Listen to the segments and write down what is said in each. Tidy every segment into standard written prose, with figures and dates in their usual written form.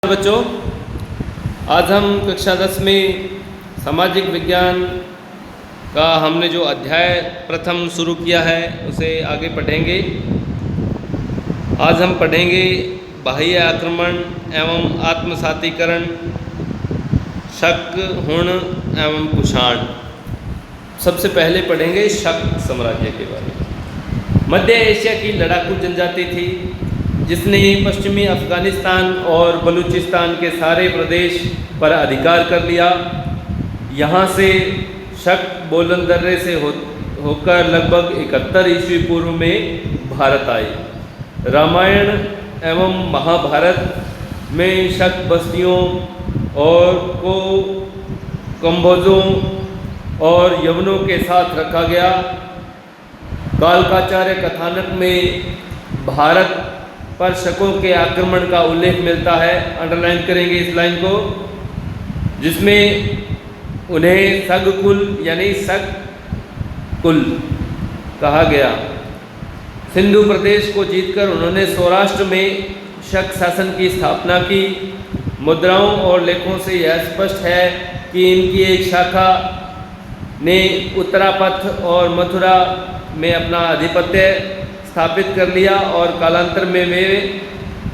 बच्चों, आज हम कक्षा 10 में सामाजिक विज्ञान का हमने जो अध्याय प्रथम शुरू किया है उसे आगे पढ़ेंगे। आज हम पढ़ेंगे बाह्य आक्रमण एवं आत्मसातीकरण, शक, हुण एवं कुषाण। सबसे पहले पढ़ेंगे शक साम्राज्य के बारे में। मध्य एशिया की लड़ाकू जनजाति थी जिसने पश्चिमी अफ़गानिस्तान और बलूचिस्तान के सारे प्रदेश पर अधिकार कर लिया। यहाँ से शक बोलन दर्रे से होकर लगभग 71 ईस्वी पूर्व में भारत आए। रामायण एवं महाभारत में शक बस्तियों और को कंबोजों और यवनों के साथ रखा गया। कालकाचार्य कथानक में भारत पर शकों के आक्रमण का उल्लेख मिलता है। अंडरलाइन करेंगे इस लाइन को, जिसमें उन्हें सग कुल यानी शक कुल कहा गया। सिंधु प्रदेश को जीतकर उन्होंने सौराष्ट्र में शक शासन की स्थापना की। मुद्राओं और लेखों से यह स्पष्ट है कि इनकी एक शाखा ने उत्तरापथ और मथुरा में अपना आधिपत्य स्थापित कर लिया और कालांतर में वे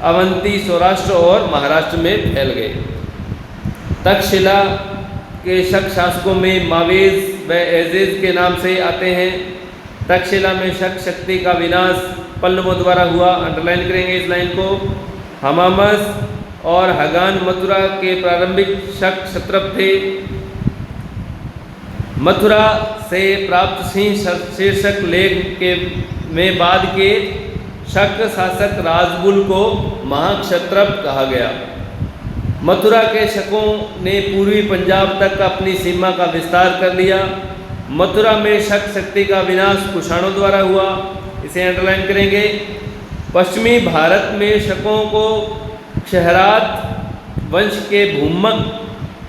अवंती, सौराष्ट्र और महाराष्ट्र में फैल गए। तक्षशिला के शक शासकों में मावेज व एजेज के नाम से आते हैं। तक्षशिला में शक शक्ति का विनाश पल्लवों द्वारा हुआ। अंडरलाइन करेंगे इस लाइन को। हमामस और हगान मथुरा के प्रारंभिक शक क्षत्रप थे। मथुरा से प्राप्त सिंह शीर्षक लेख के में बाद के शक शासक राजबुल को महाक्षत्रप कहा गया। मथुरा के शकों ने पूर्वी पंजाब तक अपनी सीमा का विस्तार कर लिया। मथुरा में शक शक्ति का विनाश कुषाणों द्वारा हुआ। इसे अंडरलाइन करेंगे। पश्चिमी भारत में शकों को क्षहरात वंश के भूमक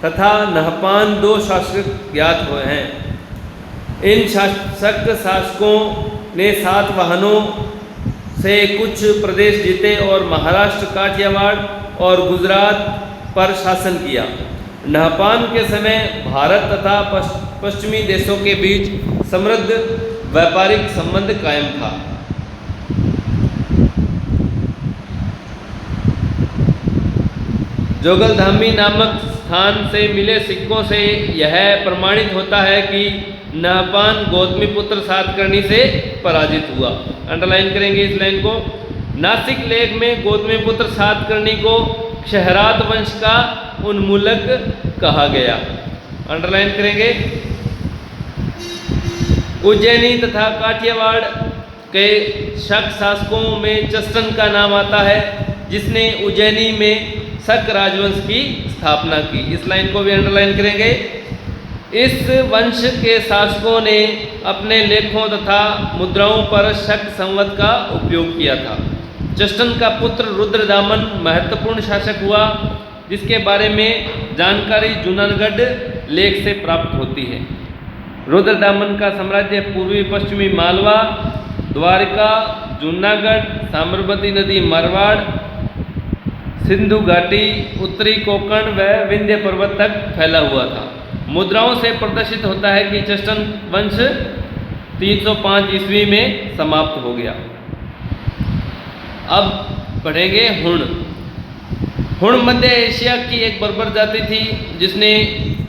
तथा नहपान 2 शासक ज्ञात हुए हैं। इन शक शासकों ने सातवाहनों से कुछ प्रदेश जीते और महाराष्ट्र, काठियावाड़ और गुजरात पर शासन किया। नहपान के समय भारत तथा पश्चिमी देशों के बीच समृद्ध व्यापारिक संबंध कायम था। जोगलधामी नामक स्थान से मिले सिक्कों से यह प्रमाणित होता है कि नहपान गौतमीपुत्र सातकर्णी से पराजित हुआ। अंडरलाइन करेंगे इस लाइन को। नासिक लेख में गौतमीपुत्र सातकर्णी को क्षहरात वंश का उन्मूलक कहा गया। अंडरलाइन करेंगे। उज्जैनी तथा काठियावाड़ के शक शासकों में चस्टन का नाम आता है, जिसने उज्जैनी में शक राजवंश की स्थापना की। इस लाइन को भी अंडरलाइन करेंगे। इस वंश के शासकों ने अपने लेखों तथा मुद्राओं पर शक संवत का उपयोग किया था। चस्टन का पुत्र रुद्रदामन महत्वपूर्ण शासक हुआ, जिसके बारे में जानकारी जूनागढ़ लेख से प्राप्त होती है। रुद्रदामन का साम्राज्य पूर्वी पश्चिमी मालवा, द्वारका, जूनागढ़, साबरमती नदी, मारवाड़, सिंधु घाटी, उत्तरी कोंकण व विंध्य पर्वत तक फैला हुआ था। मुद्राओं से प्रदर्शित होता है कि चस्टन वंश 305 ईस्वी में समाप्त हो गया। अब पढ़ेंगे हुण। हुण मध्य एशिया की एक बर्बर जाति थी जिसने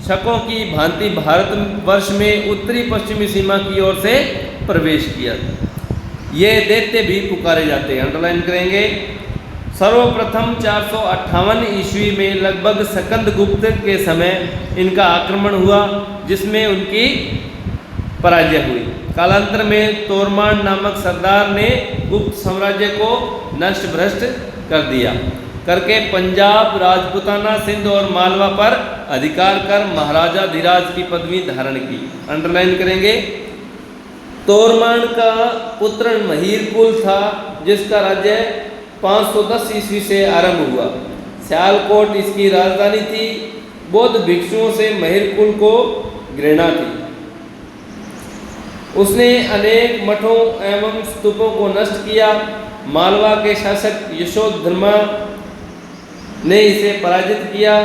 शकों की भांति भारतवर्ष में उत्तरी पश्चिमी सीमा की ओर से प्रवेश किया। ये दैत्य भी पुकारे जाते हैं। अंडरलाइन करेंगे। सर्वप्रथम 458 ईस्वी में लगभग स्कंदगुप्त के समय इनका आक्रमण हुआ, जिसमें उनकी पराजय हुई। कालांतर में तोरमान नामक सरदार ने गुप्त साम्राज्य को नष्ट भ्रष्ट कर दिया करके पंजाब, राजपूताना, सिंध और मालवा पर अधिकार कर महाराजा धीराज की पदवी धारण की। अंडरलाइन करेंगे। तोरमान का पुत्र महीरकुल था, जिसका राज्य 510 ईस्वी से आरंभ हुआ। सियालकोट इसकी राजधानी थी। बौद्ध भिक्षुओं से महीरकुल को घृणा थी। उसने अनेक मठों एवं स्तूपों को नष्ट किया। मालवा के शासक यशोधर्मा ने इसे पराजित किया।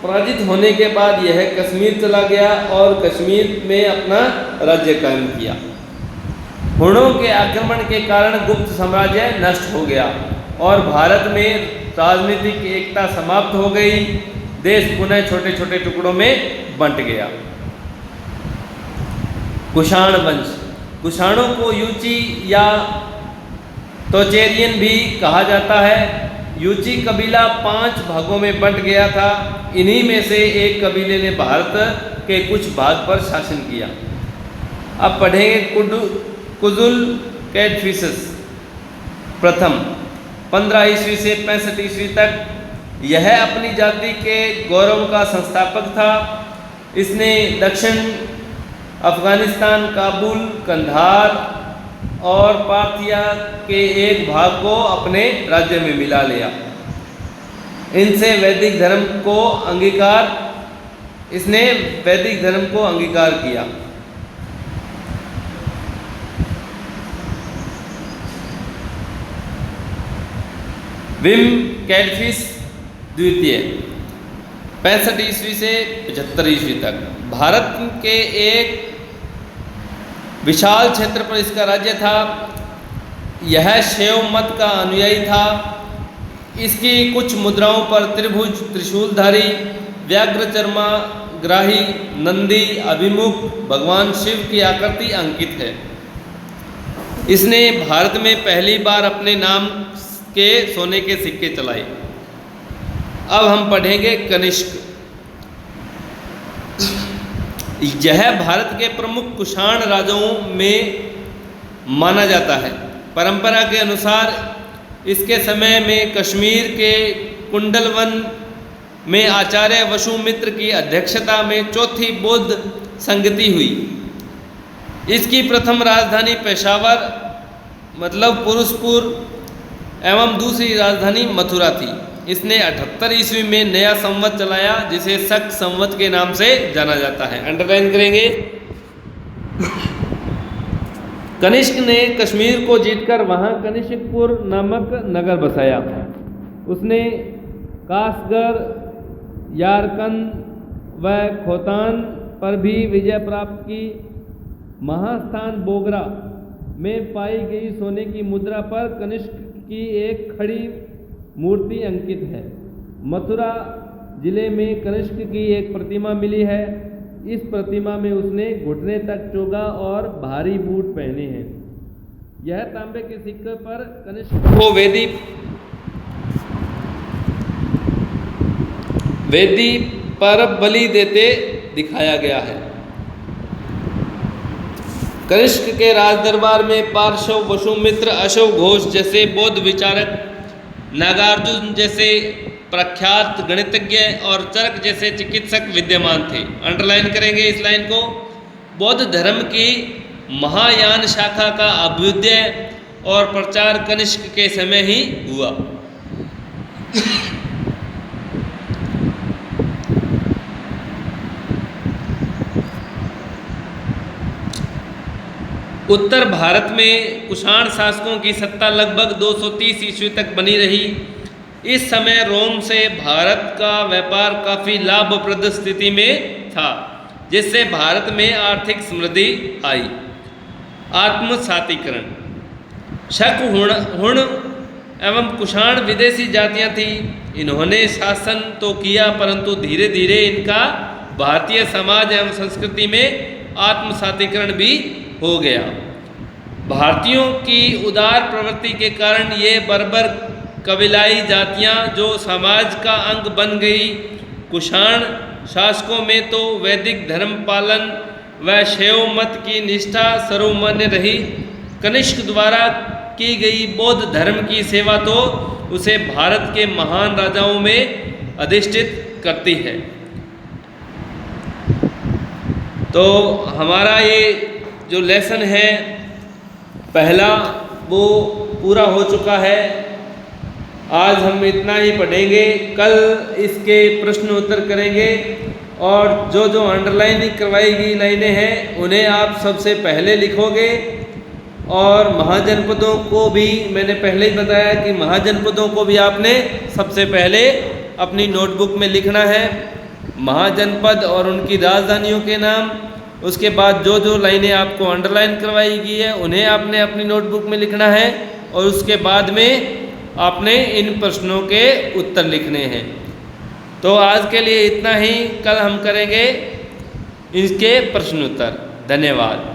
पराजित होने के बाद यह कश्मीर चला गया और कश्मीर में अपना राज्य कायम किया। हुणों के आक्रमण के कारण गुप्त साम्राज्य नष्ट हो गया और भारत में राजनीतिक एकता समाप्त हो गई। देश पुनः छोटे छोटे टुकड़ों में बंट गया। कुषाण वंश, कुषाणों को यूची या तोचेरियन भी कहा जाता है। यूची कबीला 5 भागों में बंट गया था। इन्हीं में से एक कबीले ने भारत के कुछ भाग पर शासन किया। अब पढ़ेंगे कुजुल कैटफिशस। प्रथम 15 ईस्वी से 65 ईस्वी तक यह अपनी जाति के गौरव का संस्थापक था। इसने दक्षिण अफगानिस्तान, काबुल, कंधार और पार्थिया के एक भाग को अपने राज्य में मिला लिया। इसने वैदिक धर्म को अंगीकार किया। विम कैटफिश द्वितीय 65 ईस्वी से 75 ईस्वी तक भारत के एक विशाल क्षेत्र पर इसका राज्य था। यह शैव मत का अनुयायी था। इसकी कुछ मुद्राओं पर त्रिभुज, त्रिशूलधारी, व्याघ्र चर्मा ग्राही, नंदी अभिमुख भगवान शिव की आकृति अंकित है। इसने भारत में पहली बार अपने नाम के सोने के सिक्के चलाए। अब हम पढ़ेंगे कनिष्क। यह भारत के प्रमुख कुषाण राजाओं में माना जाता है। परंपरा के अनुसार इसके समय में कश्मीर के कुंडलवन में आचार्य वसुमित्र की अध्यक्षता में चौथी बौद्ध संगति हुई। इसकी प्रथम राजधानी पेशावर मतलब पुरुषपुर एवं दूसरी राजधानी मथुरा थी। इसने 78 ईस्वी में नया संवत चलाया जिसे शक संवत के नाम से जाना जाता है। अंडरलाइन करेंगे। कनिष्क ने कश्मीर को जीतकर वहां कनिष्कपुर नामक नगर बसाया। उसने कासगढ़, यारकंद व खोतान पर भी विजय प्राप्त की। महास्थान बोगरा में पाई गई सोने की मुद्रा पर कनिष्क की एक खड़ी मूर्ति अंकित है। मथुरा जिले में कनिष्क की एक प्रतिमा मिली है। इस प्रतिमा में उसने घुटने तक चोगा और भारी बूट पहने हैं। यह तांबे के सिक्के पर कनिष्क को वेदी पर बलि देते दिखाया गया है। कनिष्क के राज दरबार में पार्श्व, वसुमित्र, अशोक घोष जैसे बौद्ध विचारक, नागार्जुन जैसे प्रख्यात गणितज्ञ और चरक जैसे चिकित्सक विद्यमान थे। अंडरलाइन करेंगे इस लाइन को। बौद्ध धर्म की महायान शाखा का अभ्युदय और प्रचार कनिष्क के समय ही हुआ। उत्तर भारत में कुषाण शासकों की सत्ता लगभग 230 ईस्वी तक बनी रही। इस समय रोम से भारत का व्यापार काफ़ी लाभप्रद स्थिति में था, जिससे भारत में आर्थिक समृद्धि आई। आत्मसातीकरण। शक, हुण एवं कुषाण विदेशी जातियां थीं। इन्होंने शासन तो किया परंतु धीरे धीरे इनका भारतीय समाज एवं संस्कृति में आत्मसातीकरण भी हो गया। भारतीयों की उदार प्रवृत्ति के कारण ये बर्बर कबीलाई जातियां जो समाज का अंग बन गई। कुषाण शासकों में तो वैदिक धर्म पालन व शैव मत की निष्ठा सर्वमान्य रही। कनिष्क द्वारा की गई बौद्ध धर्म की सेवा तो उसे भारत के महान राजाओं में अधिष्ठित करती है। तो हमारा ये जो लेसन है पहला वो पूरा हो चुका है। आज हम इतना ही पढ़ेंगे। कल इसके प्रश्न उत्तर करेंगे और जो अंडरलाइन करवाई गई लाइनें हैं उन्हें आप सबसे पहले लिखोगे। और महाजनपदों को भी मैंने पहले ही बताया कि महाजनपदों को भी आपने सबसे पहले अपनी नोटबुक में लिखना है महाजनपद और उनकी राजधानियों के नाम। उसके बाद जो जो लाइनें आपको अंडरलाइन करवाई गई है उन्हें आपने अपनी नोटबुक में लिखना है और उसके बाद में आपने इन प्रश्नों के उत्तर लिखने हैं। तो आज के लिए इतना ही, कल हम करेंगे इसके प्रश्न उत्तर। धन्यवाद।